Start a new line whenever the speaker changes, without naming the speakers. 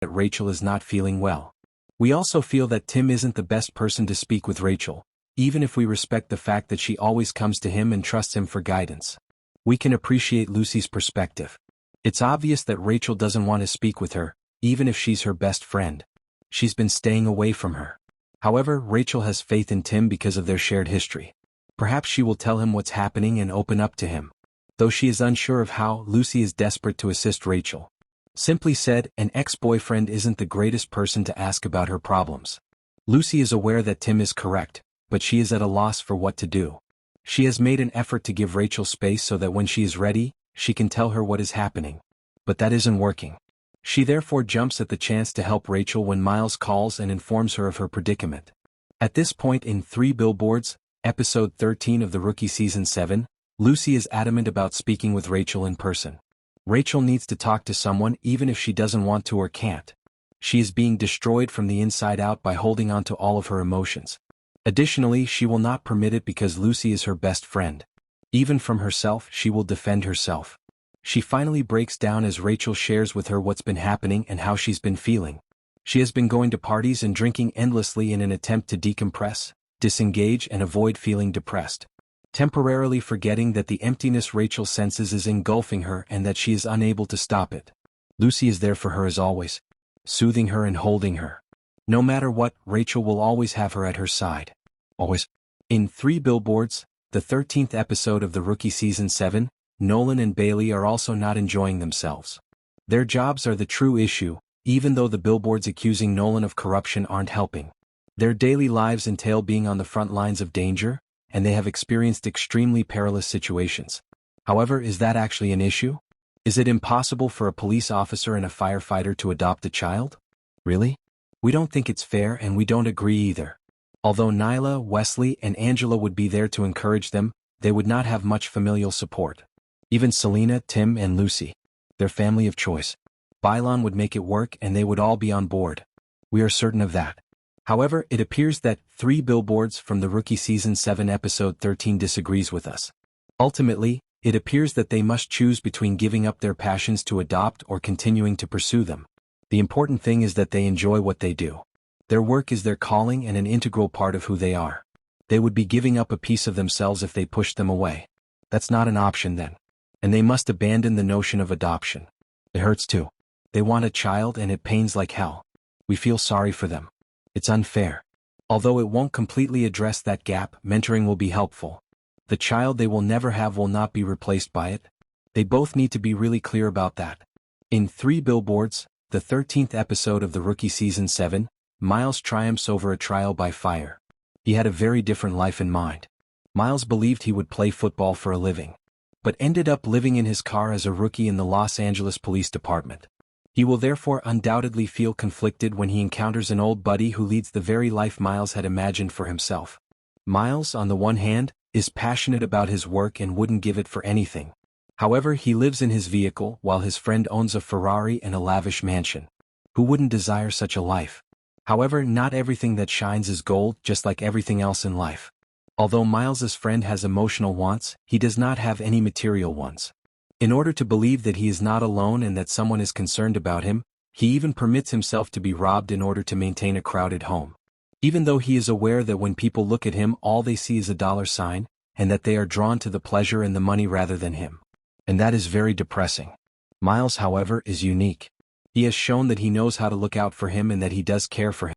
that Rachel is not feeling well. We also feel that Tim isn't the best person to speak with Rachel, even if we respect the fact that she always comes to him and trusts him for guidance. We can appreciate Lucy's perspective. It's obvious that Rachel doesn't want to speak with her, even if she's her best friend. She's been staying away from her. However, Rachel has faith in Tim because of their shared history. Perhaps she will tell him what's happening and open up to him. Though she is unsure of how, Lucy is desperate to assist Rachel. Simply said, an ex-boyfriend isn't the greatest person to ask about her problems. Lucy is aware that Tim is correct, but she is at a loss for what to do. She has made an effort to give Rachel space so that when she is ready, she can tell her what is happening. But that isn't working. She therefore jumps at the chance to help Rachel when Miles calls and informs her of her predicament. At this point in 3 Billboards, episode 13 of the rookie season 7, Lucy is adamant about speaking with Rachel in person. Rachel needs to talk to someone even if she doesn't want to or can't. She is being destroyed from the inside out by holding on to all of her emotions. Additionally, she will not permit it because Lucy is her best friend. Even from herself, she will defend herself. She finally breaks down as Rachel shares with her what's been happening and how she's been feeling. She has been going to parties and drinking endlessly in an attempt to decompress, disengage and avoid feeling depressed. Temporarily forgetting that the emptiness Rachel senses is engulfing her and that she is unable to stop it. Lucy is there for her as always, soothing her and holding her. No matter what, Rachel will always have her at her side. Always. In 3 Billboards, the 13th episode of the rookie season 7, Nolan and Bailey are also not enjoying themselves. Their jobs are the true issue, even though the billboards accusing Nolan of corruption aren't helping. Their daily lives entail being on the front lines of danger, and they have experienced extremely perilous situations. However, is that actually an issue? Is it impossible for a police officer and a firefighter to adopt a child? Really? We don't think it's fair and we don't agree either. Although Nyla, Wesley, and Angela would be there to encourage them, they would not have much familial support. Even Selena, Tim, and Lucy, their family of choice. Bylon would make it work and they would all be on board. We are certain of that. However, it appears that 3 Billboards from the rookie season 7 episode 13 disagrees with us. Ultimately, it appears that they must choose between giving up their passions to adopt or continuing to pursue them. The important thing is that they enjoy what they do. Their work is their calling and an integral part of who they are. They would be giving up a piece of themselves if they pushed them away. That's not an option then. And they must abandon the notion of adoption. It hurts too. They want a child and it pains like hell. We feel sorry for them. It's unfair. Although it won't completely address that gap, mentoring will be helpful. The child they will never have will not be replaced by it. They both need to be really clear about that. In 3 Billboards, the 13th episode of the rookie season 7, Miles triumphs over a trial by fire. He had a very different life in mind. Miles believed he would play football for a living, but ended up living in his car as a rookie in the Los Angeles Police Department. He will therefore undoubtedly feel conflicted when he encounters an old buddy who leads the very life Miles had imagined for himself. Miles, on the one hand, is passionate about his work and wouldn't give it for anything. However, he lives in his vehicle while his friend owns a Ferrari and a lavish mansion. Who wouldn't desire such a life? However, not everything that shines is gold, just like everything else in life. Although Miles's friend has emotional wants, he does not have any material ones. In order to believe that he is not alone and that someone is concerned about him, he even permits himself to be robbed in order to maintain a crowded home. Even though he is aware that when people look at him all they see is a dollar sign, and that they are drawn to the pleasure and the money rather than him. And that is very depressing. Miles, however, is unique. He has shown that he knows how to look out for him and that he does care for him.